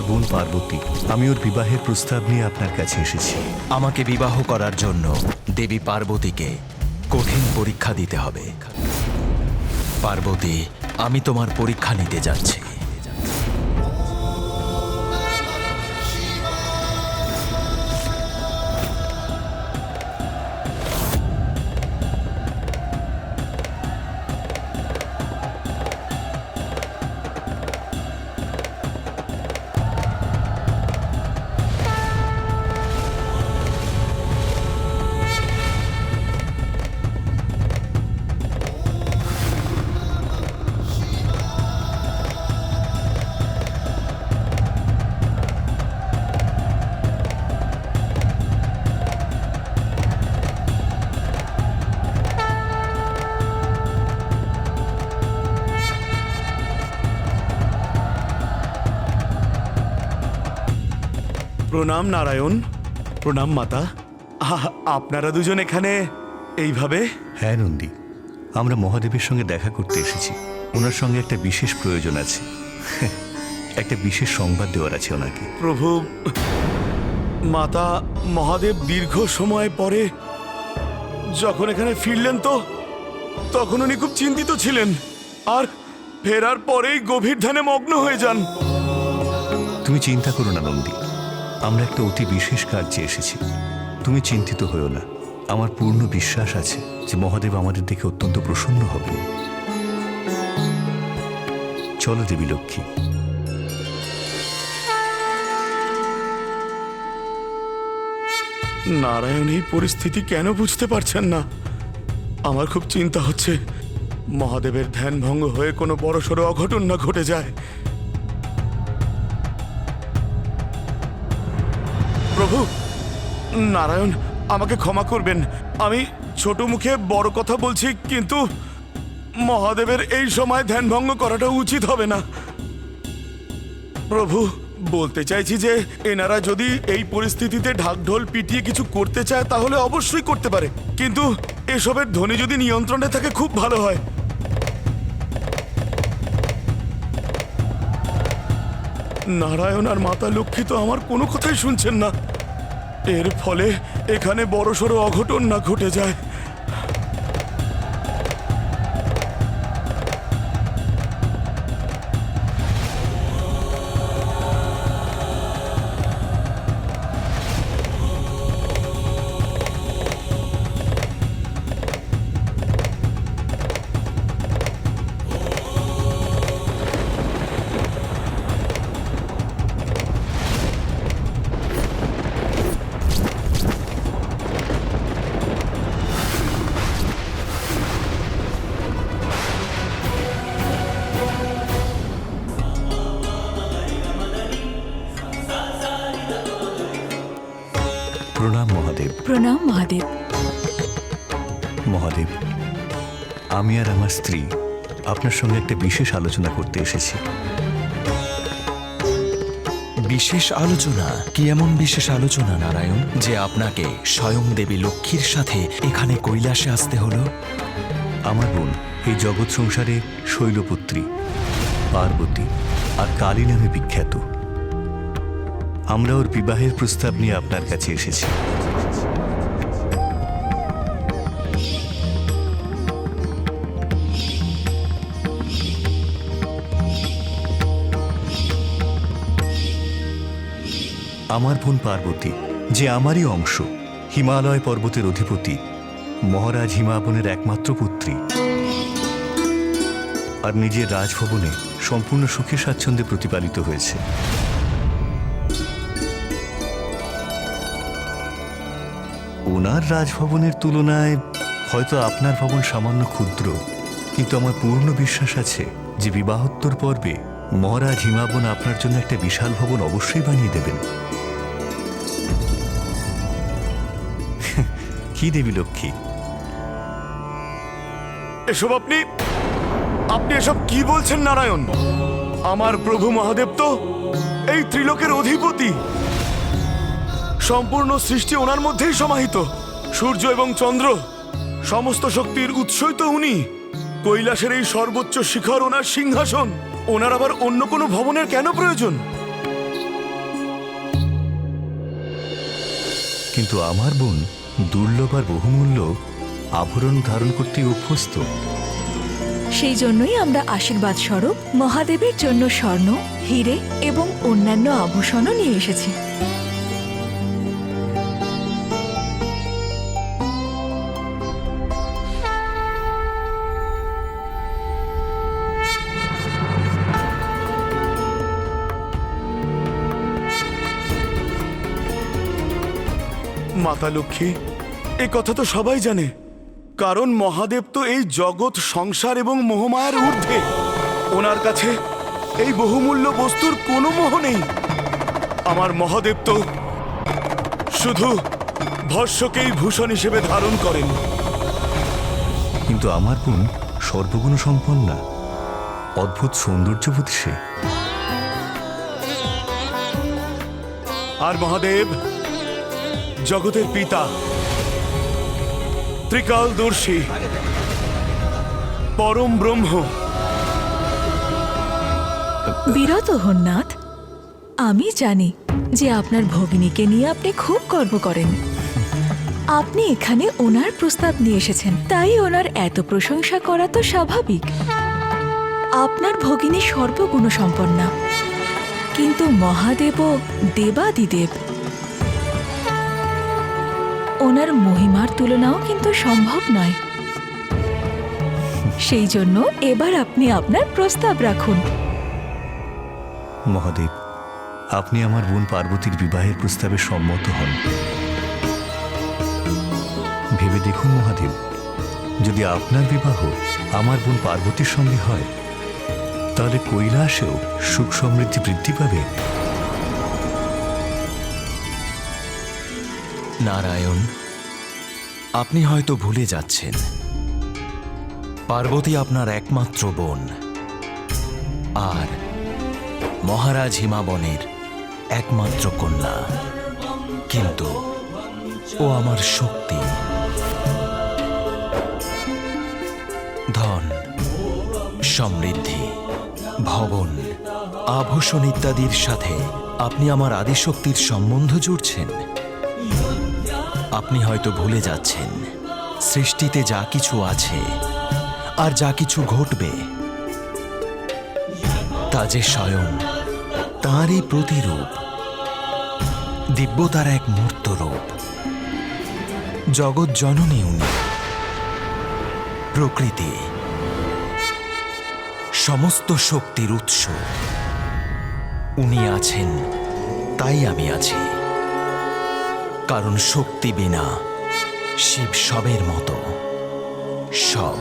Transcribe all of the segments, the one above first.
বোন পার্বতী। আমি ওর বিবাহের প্রস্তাব নিয়ে আপনার কাছে এসেছি। আমাকে বিবাহ করার জন্য দেবী পার্বতীকে কঠিন পরীক্ষা দিতে হবে। পার্বতী, আমি তোমার পরীক্ষা নিতে যাচ্ছি। প্রণাম নারায়ণ, প্রণাম মাতা। আপনারা দুজন এখানে এইভাবে? হ্যাঁ নন্দী, আমরা মহাদেবের সঙ্গে দেখা করতে এসেছি। ওনার সঙ্গে একটা বিশেষ প্রয়োজন আছে। একটা বিশেষ সংবাদ দেওয়ার আছে ওনাকে। প্রভু, মাতা মহাদেব দীর্ঘ সময় পরে যখন এখানে ফিরলেন তো তখন উনি খুব চিন্তিত ছিলেন, আর ফেরার পরেই গভীর ধ্যানে মগ্ন হয়ে যান। তুমি চিন্তা করো না নন্দী, আমরা একটা অতি বিশেষ কার্যে এসেছি। তুমি চিন্তিত হও না। আমার পূর্ণ বিশ্বাস আছে যে মহাদেব আমাদের দেখে অত্যন্ত প্রসন্ন হবে। চলো দেবী লক্ষ্মী। নারায়ণ এই পরিস্থিতি কেন বুঝতে পারছেন না? আমার খুব চিন্তা হচ্ছে মহাদেবের ধ্যান ভঙ্গ হয়ে কোনো বড়সড় অঘটন না ঘটে যায়। প্রভু, নারায়ণ আমাকে ক্ষমা করবেন। আমি ছোট মুখে বড় কথা বলছি, কিন্তু মহাদেবের এই সময় ধ্যান ভঙ্গ করাটা উচিত হবে না। প্রভু, বলতে চাইছি যে এনারা যদি এই পরিস্থিতিতে ঢাকঢোল পিটিয়ে কিছু করতে চায় তাহলে অবশ্যই করতে পারে, কিন্তু এসবের ধ্বনি যদি নিয়ন্ত্রণে থাকে খুব ভালো হয়। নারায়ণ আর মাতা লক্ষ্মী তো আমার কোনো কথাই শুনছেন না। এর ফলে এখানে বড়সড় অঘটন না ঘটে যায়। প্রণাম মহাদেব। প্রণাম মহাদেব। মহাদেব, আমি আর আমার স্ত্রী আপনার সঙ্গে একটা বিশেষ আলোচনা করতে এসেছি। বিশেষ আলোচনা? কি এমন বিশেষ আলোচনা নারায়ণ যে আপনাকে স্বয়ং দেবী লক্ষ্মীর সাথে এখানে কৈলাসে আসতে হলো? আমার বোন এই জগৎ সংসারে শৈলপুত্রী, পার্বতী আর কালী নামে বিখ্যাত। আমরা ওর বিবাহের প্রস্তাব নিয়ে আপনার কাছে এসেছি। আমার বোন পার্বতী, যে আমারই অংশ, হিমালয় পর্বতের অধিপতি মহারাজ হিমাবনের একমাত্র পুত্রী, আর নিজের রাজভবনে সম্পূর্ণ সুখে স্বাচ্ছন্দ্যে প্রতিপালিত হয়েছে। ওনার রাজভবনের তুলনায় হয়তো আপনার ভবন সামান্য ক্ষুদ্র, কিন্তু আমার পূর্ণ বিশ্বাস আছে যে বিবাহোত্তর পর্বে মহারাজ হিমাবন আপনার জন্য একটা বিশাল ভবন অবশ্যই বানিয়ে দেবেন। কি দেবী লক্ষ্মী, এসব আপনি এসব কি বলছেন নারায়ণ? আমার প্রভু মহাদেব তো এই ত্রিলোকের অধিপতি। সম্পূর্ণ সৃষ্টি ওনার মধ্যেই সমাহিত। সূর্য এবং চন্দ্র, সমস্ত শক্তির উৎসই তো উনি। কৈলাসের এই সর্বোচ্চ শিখর ওনার সিংহাসন। ওনার আবার অন্য কোনো ভবনের কেন প্রয়োজন? কিন্তু আমার বোন দুর্লভ আর বহুমূল্য আভরণ ধারণ করতে অভ্যস্ত। সেই জন্যই আমরা আশীর্বাদ স্বরূপ মহাদেবের জন্য স্বর্ণ, হিরে এবং অন্যান্য আভূষণও নিয়ে এসেছি। মাতা লক্ষ্মী, এ কথা তো সবাই জানে, কারণ মহাদেব তো এই জগৎ, সংসার এবং মোহমায়ার ঊর্ধ্বে। ওনার কাছে এই বহুমূল্য বস্তুর কোনো মোহ নেই। আমার মহাদেব তো শুধু ভস্যকেই ভূষণ হিসেবে ধারণ করেন। কিন্তু আমার বোন সর্বগুণ সম্পন্না, অদ্ভুত সৌন্দর্যবতী সে। আর মহাদেব জগতের পিতা, ত্রিকালদর্শী, পরম ব্রহ্ম। বিরত হন নাথ, আমি জানি যে আপনার ভগিনীকে নিয়ে আপনি খুব গর্ব করেন। আপনি এখানে ওনার প্রস্তাব নিয়ে এসেছেন, তাই ওনার এত প্রশংসা করা তো স্বাভাবিক। আপনার ভগিনী সর্বগুণ সম্পন্না, কিন্তু মহাদেবও দেবাদিদেব। ওনার মহিমার তুলনাও কিন্তু সম্ভব নয়। সেই জন্য এবার আপনি আপনার প্রস্তাব রাখুন। মহাদেব, আপনি আমার বোন পার্বতীর বিবাহের প্রস্তাবে সম্মত হন। ভেবে দেখুন মহাদেব, যদি আপনার বিবাহ আমার বোন পার্বতীর সঙ্গে হয়, তাহলে কৈলাসেও সুখ সমৃদ্ধি বৃদ্ধি পাবে। নারায়ণ, আপনি হয়তো ভুলে যাচ্ছেন, পার্বতী আপনার একমাত্র বোন আর মহারাজ হিমাবনের একমাত্র কন্যা। কিন্তু ও আমার শক্তি, ধন, সমৃদ্ধি, ভবন, আভূষণ ইত্যাদির সাথে আপনি আমার আদিশক্তির সম্বন্ধ জুড়ছেন। আপনি হয়তো ভুলে যাচ্ছেন, সৃষ্টিতে যা কিছু আছে আর যা কিছু ঘটবে তা যে স্বয়ং তাঁরই প্রতিরূপ, দিব্যতার এক মূর্ত রূপ। জগৎ জননী উনি, প্রকৃতি, সমস্ত শক্তির উৎস। উনি আছেন, তাই আমি আছি। কারণ শক্তি বিনা শিব সবের মতো সব।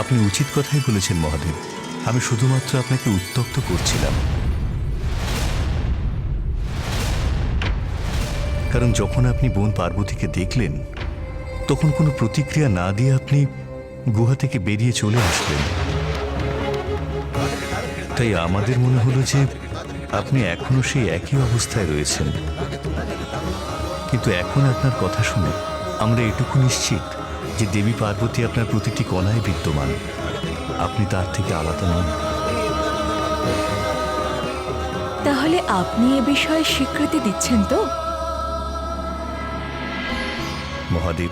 আপনি উচিত কথাই বলেছেন মহাদেব। আমি শুধুমাত্র আপনাকে উত্ত্যক্ত করছিলাম, কারণ যখন আপনি বোন পার্বতীকে দেখলেন, তখন কোনো প্রতিক্রিয়া না দিয়ে আপনি গুহা থেকে বেরিয়ে চলে আসলেন। তাই আমাদের মনে হলো যে আপনি এখনো সেই একই অবস্থায় রয়েছেন। কিন্তু এখন আপনার কথা শুনে আমরা এটুকু নিশ্চিত যে দেবী পার্বতী আপনার প্রতিটি কণায় বিদ্যমান। আপনি তার থেকে আলাদা নন। তাহলে আপনি এ বিষয়ে স্বীকৃতি দিচ্ছেন তো? মহাদেব,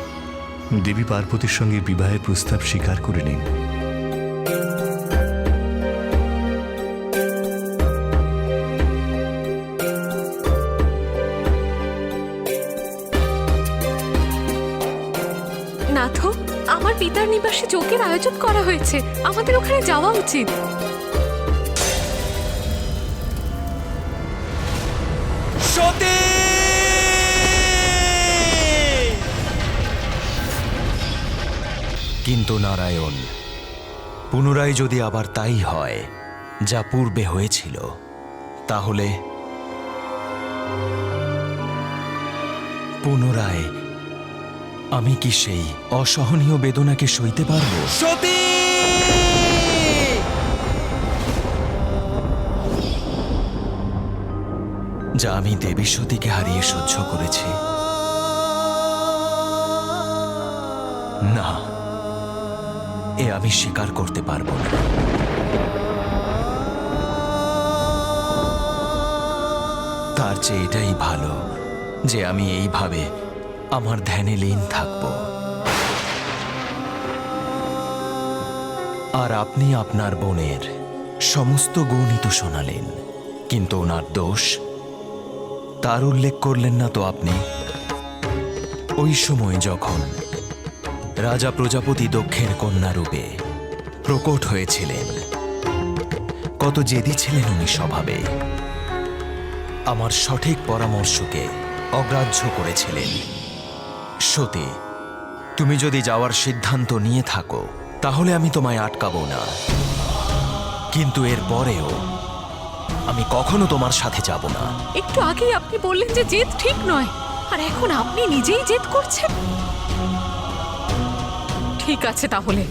দেবী পার্বতীর সঙ্গে বিবাহের প্রস্তাব স্বীকার করে নিন। নাথ, আমার পিতার নিবাসে যজ্ঞের আয়োজন করা হয়েছে, আমাদের ওখানে যাওয়া উচিত। সতী! কিন্তু নারায়ণ, পুনরায় যদি আবার তাই হয় যা পূর্বে হয়েছিল, তাহলে পুনরায় আমি কি সেই অসহনীয় বেদনাকে সইতে পারব? সতী! যা আমি দেবী সতীকে হারিয়ে সহ্য করেছি। না, এ আমি স্বীকার করতে পারবো না। তার চেয়ে এটাই ভালো যে আমি এইভাবে আমার ধ্যানে লীন থাকব। আর আপনি আপনার বোনের সমস্ত গুণই তো শোনালেন, কিন্তু ওনার দোষ তার উল্লেখ করলেন না তো আপনি। ওই সময় যখন রাজা প্রজাপতি দক্ষের কন্যা রূপে প্রকট হয়েছিলেন, কত জেদি ছিলেন উনি স্বভাবে। আমার সঠিক পরামর্শকে অগ্রাহ্য করেছিলেন। সতী, তুমি যদি যাওয়ার সিদ্ধান্ত নিয়ে থাকো তাহলে আমি তোমায় আটকাবো না, কিন্তু এর পরেও আমি কখনো তোমার সাথে যাব না। একটু আগেই আপনি বললেন যে জেদ ঠিক নয়, আর এখন আপনি নিজেই জেদ করছেন। ঠিক আছে, তাহলে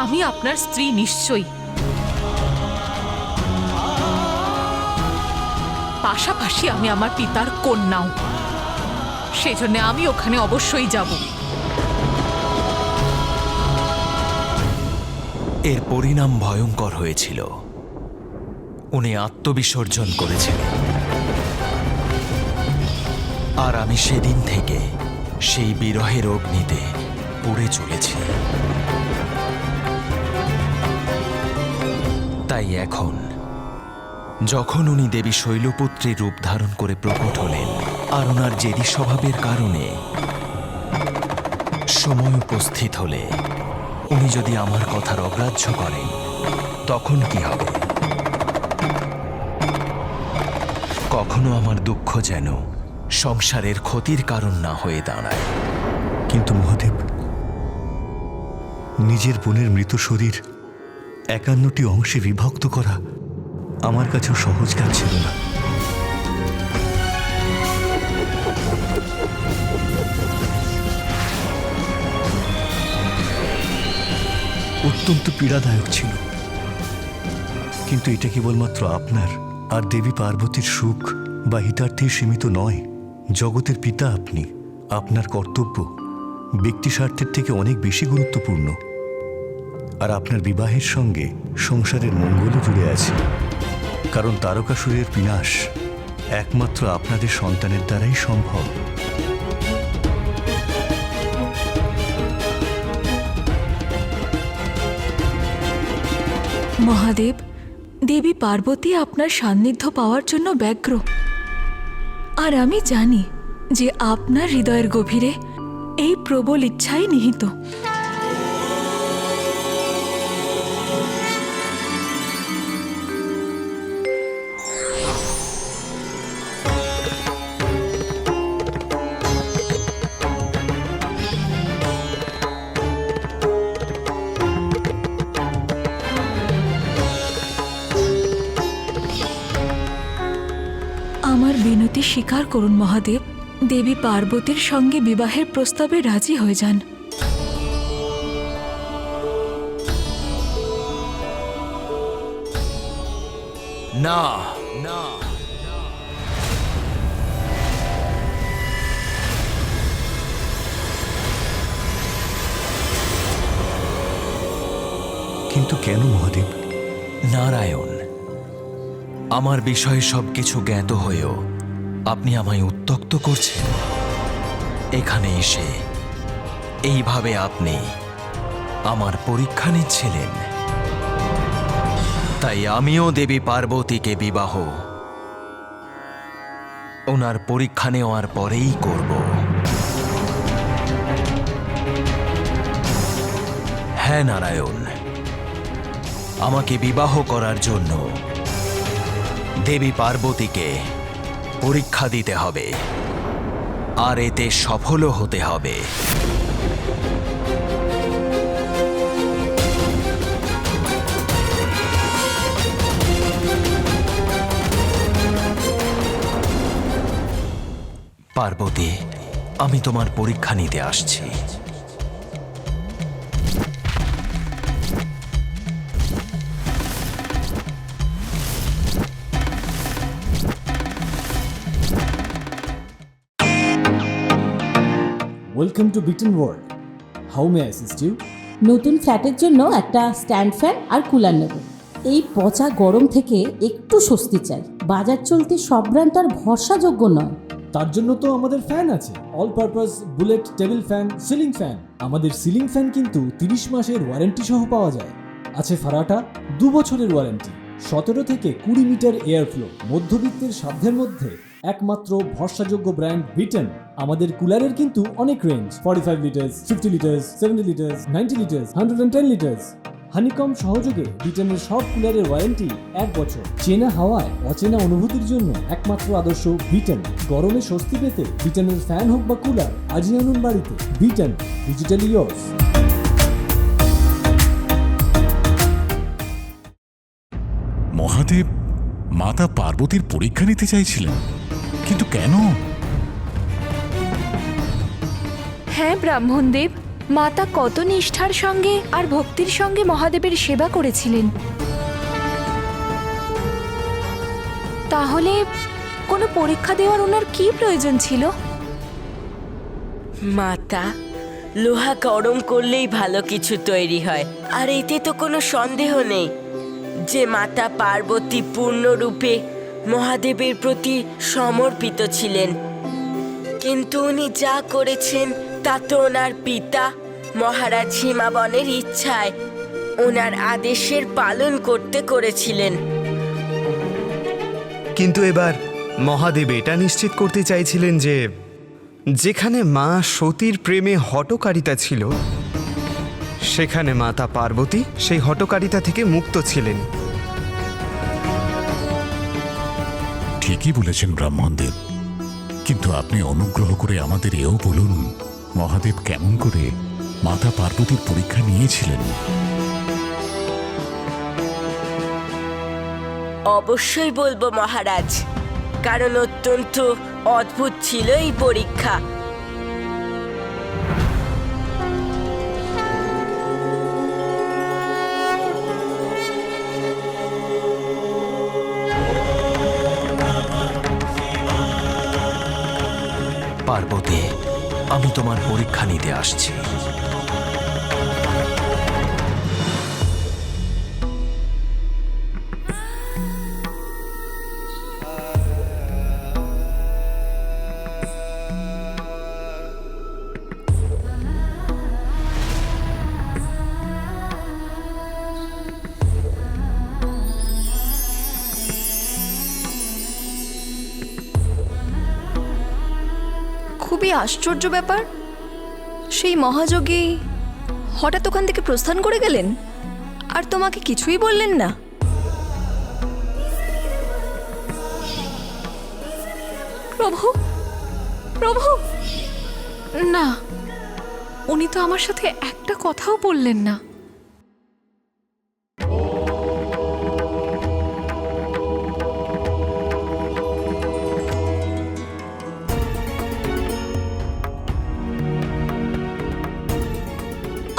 আমি আপনার স্ত্রী নিশ্চয়ই, পাশাপাশি আমি আমার পিতার কন্যাও। সেজন্য আমি ওখানে অবশ্যই যাব। এর পরিণাম ভয়ঙ্কর হয়েছিল। উনি আত্মবিসর্জন করেছিলেন, আর আমি সেদিন থেকে সেই বিরহের অগ্নিতে পুড়ে চলেছি। তাই এখন যখন উনি দেবী শৈলপুত্রী রূপ ধারণ করে প্রকট হলেন, আর ওনার জেদি স্বভাবের কারণে সময় উপস্থিত হলে উনি যদি আমার কথার অগ্রাহ্য করেন, তখন কি হবে? কখনো আমার দুঃখ যেন সংসারের ক্ষতির কারণ না হয়ে দাঁড়ায়। কিন্তু মহাদেব, নিজের বোনের মৃত শরীর 51টি অংশে বিভক্ত করা আমার কাছেও সহজ কাজ ছিল না। অত্যন্ত পীড়াদায়ক ছিল, কিন্তু এটা কেবলমাত্র আপনার আর দেবী পার্বতীর সুখ বা হিতার্থেই সীমিত নয়। জগতের পিতা আপনি, আপনার কর্তব্য ব্যক্তি স্বার্থের থেকে অনেক বেশি গুরুত্বপূর্ণ। আর আপনার বিবাহের সঙ্গে সংসারের মঙ্গলও জুড়ে আছে, কারণ তারকাসুরের বিনাশ একমাত্র আপনাদের সন্তানের দ্বারাই সম্ভব। মহাদেব, দেবী পার্বতী আপনার সান্নিধ্য পাওয়ার জন্য ব্যগ্র। আর আমি জানি যে আপনার হৃদয়ের গভীরে এই প্রবল ইচ্ছাই নিহিত। আমার বিনতি স্বীকার করুন মহাদেব, দেবী পার্বতীর সঙ্গে বিবাহের প্রস্তাবে রাজি হয়ে যান। না, না, কিন্তু কেন মহাদেব? নারায়ণ, আমার বিষয়ে সবকিছু জ্ঞাত হয়েও আপনি আমায় উত্ত্যক্ত করছেন। এখানে এসে এইভাবে আপনি আমার পরীক্ষা নিচ্ছিলেন। তাই আমিও দেবী পার্বতীকে বিবাহ ওনার পরীক্ষা নেওয়ার পরেই করব। হ্যাঁ নারায়ণ, আমাকে বিবাহ করার জন্য দেবী পার্বতীকে পরীক্ষা দিতে হবে, আর এতে সফলও হতে হবে। পার্বতী, আমি তোমার পরীক্ষা নিতে আসছি। Welcome to Beaten World. How may I assist you? নতুন ফ্ল্যাটের জন্য একটা স্ট্যান্ড ফ্যান আর কুলার নেব। এই পচা গরম থেকে একটু স্বস্তি চাই। বাজার চলতে সব ব্র্যান্ড আর ভরসাযোগ্য নয়। তার জন্য তো আমাদের ফ্যান আছে, all purpose bullet table fan, ceiling fan. আমাদের সিলিং ফ্যান কিন্তু 30 মাসের ওয়ারেন্টি সহ পাওয়া যায়। আছে ফারাটা 2 বছরের ওয়ারেন্টি, 17 থেকে 20 মিটার এয়ার ফ্লো, মধ্যবিত্তের সাধ্যের মধ্যে একমাত্র ভরসাযোগ্য ব্র্যান্ড বিটেন। আমাদের কুলারের কিন্তু অনেক range, 45 litres, 50 litres, 70 litres, 90 litres, 110 litres. Honeycomb সহযোগে বিটেনের সব কুলারের ওয়ারেন্টি 1 বছর। চেনা হাওয়ায় অচেনা অনুভূতির জন্য একমাত্র আদর্শ বিটেন। গরমে স্বস্তি পেতে বিটেনের ফ্যান হোক বা কুলার, আজই আনুন বাড়িতে। Beaten, digitally yours. মহাদেব মাতা পার্বতীর পরীক্ষা নিতে চাইছিলেন, কিন্তু কেন? হ্যাঁ ব্রাহ্মণদেব, মাতা কত নিষ্ঠার সঙ্গে আর ভক্তির সঙ্গে মহাদেবের সেবা করেছিলেন। তাহলে কোনো পরীক্ষা দেওয়ার ওনার কি প্রয়োজন ছিল? মাতা, লোহা গরম করলেই ভালো কিছু তৈরি হয়, আর এতে তো কোনো সন্দেহ নেই যে মাতা পার্বতী পূর্ণরূপে মহাদেবের প্রতি সমর্পিত ছিলেন। কিন্তু উনি যা করেছেন তা তো ওনার পিতা মহারাজ হিমাবনের ইচ্ছায়, ওনার আদেশের পালন করতে করেছিলেন। কিন্তু এবার মহাদেব এটা নিশ্চিত করতে চাইছিলেন যে যেখানে মা সতীর প্রেমে হঠকারিতা ছিল, সেখানে মাতা পার্বতী সেই হঠকারিতা থেকে মুক্ত ছিলেন। ঠিকই বলেছেন ব্রাহ্মণদেব, কিন্তু আপনি অনুগ্রহ করে আমাদের এও বলুন, মহাদেব কেমন করে মাতা পার্বতীর পরীক্ষা নিয়েছিলেন? অবশ্যই বলবো মহারাজ, কারণ অত্যন্ত অদ্ভুত ছিল এই পরীক্ষা। পার্বতী, আমি তোমার পরীক্ষা নিতে আসছি। খুবই আশ্চর্য ব্যাপার, সেই মহাযোগী হঠাৎ ওখান থেকে প্রস্থান করে গেলেন আর তোমাকে কিছুই বললেন না। প্রভু, প্রভু, না, উনি তো আমার সাথে একটা কথাও বললেন না।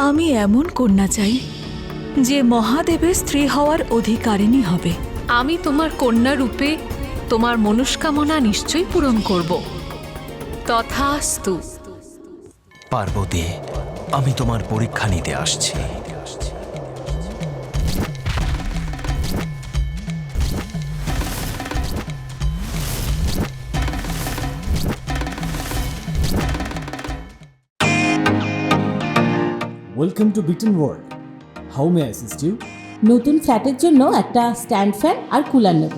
আমি এমন কন্যা চাই যে মহাদেবের স্ত্রী হওয়ার অধিকারিণী হবে। আমি তোমার কন্যা রূপে তোমার মনস্কামনা নিশ্চয়ই পূরণ করব। তথাস্তু। পার্বতী, আমি তোমার পরীক্ষা নিতে আসছি। ওয়েলকাম টু বিটেন world. How may I assist you? নতুন ফ্ল্যাটের জন্য একটা স্ট্যান্ড ফ্যান আর কুলার নেব।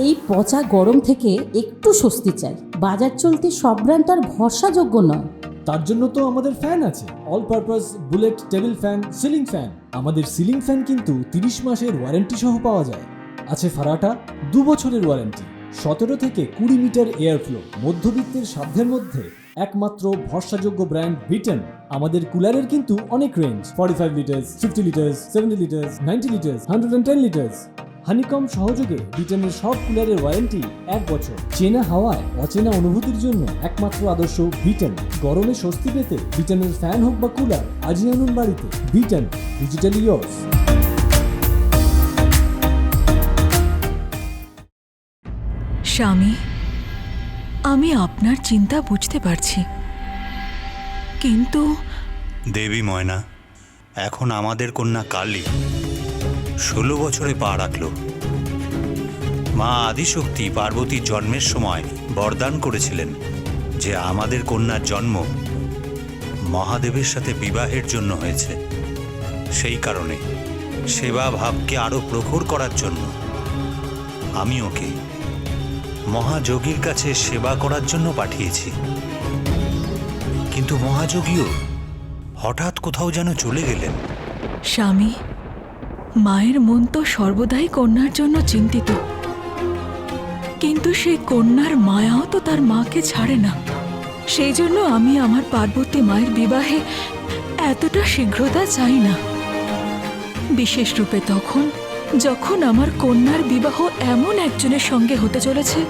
এই পচা গরম থেকে একটু স্বস্তি চাই। বাজার চলতে সব ব্র্যান্ড আর ভরসাযোগ্য নয়। তার জন্য তো আমাদের ফ্যান আছে, all purpose bullet table fan, ceiling fan. আমাদের সিলিং ফ্যান কিন্তু 30 মাসের ওয়ারেন্টি সহ পাওয়া যায়। আছে ফারাটা 2 বছরের ওয়ারেন্টি, 17 থেকে 20 মিটার এয়ার ফ্লো, মধ্যবিত্তের সাধ্যের মধ্যে একমাত্র ভরসাযোগ্য ব্র্যান্ড বিটেন। আমাদের কুলারের কিন্তু অনেক range, 45 litres, 50 litres, 70 litres, 90 litres, 110 litres. Honeycomb সহযোগে বিটেনের সব কুলারের ওয়ারেন্টি 1 বছর। চেনা হাওয়ায় অচেনা অনুভূতির জন্য একমাত্র আদর্শ বিটেন। গরমে স্বস্তি পেতে বিটেনের ফ্যান হোক বা কুলার, আজই আনুন বাড়িতে। Beaten, digitally yours. স্বামী, আমি আপনার চিন্তা বুঝতে পারছি, কিন্তু দেবী ময়না, এখন আমাদের কন্যা কালী 16 বছরে পা রাখল। মা আদিশক্তি পার্বতীর জন্মের সময় বরদান করেছিলেন যে আমাদের কন্যার জন্ম মহাদেবের সাথে বিবাহের জন্য হয়েছে। সেই কারণে সেবা ভাবকে আরো প্রখর করার জন্য আমি ওকে মহাযোগীর কাছে সেবা করার জন্য পাঠিয়েছি। কিন্তু মহাযোগীও হঠাৎ কোথাও যেন চলে গেলেন। স্বামী, মায়ের মন তো সর্বদাই কন্যার জন্য চিন্তিত, কিন্তু সেই কন্যার মায়াও তো তার মাকে ছাড়ে না। সেই জন্য আমি আমার পার্বতী মায়ের বিবাহে এতটা শীঘ্রতা চাই না, বিশেষ রূপে তখন যখন আমার কন্যার বিবাহ এমন একজনের সঙ্গে হতে চলেছে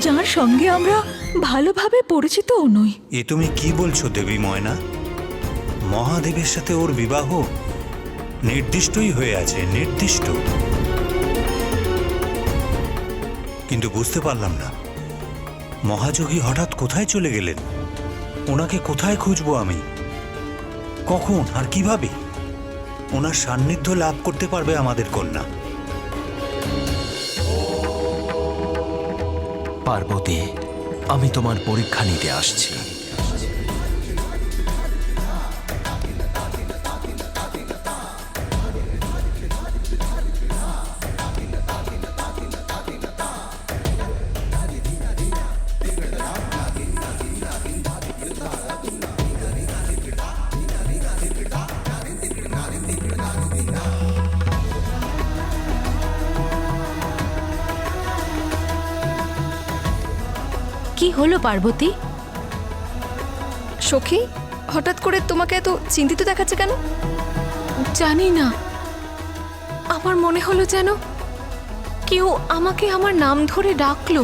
যার সঙ্গে আমরা ভালোভাবে পরিচিতও নই। এ তুমি কি বলছো দেবী ময়না? মহাদেবের সাথে ওর বিবাহ নির্দিষ্টই হয়ে আছে, নির্দিষ্ট। কিন্তু বুঝতে পারলাম না মহাযোগী হঠাৎ কোথায় চলে গেলেন। ওনাকে কোথায় খুঁজবো আমি, কখন আর কিভাবে? ওনার সান্নিধ্য লাভ করতে পারবে আমাদের কন্যা। পার্বতী, আমি তোমার পরীক্ষা নিতে আসছি। কি হলো পার্বতী? সখী, হঠাৎ করে তোমাকে এত চিন্তিত দেখাচ্ছে কেন? জানি না, আমার মনে হলো যেন কেউ আমাকে আমার নাম ধরে ডাকলো।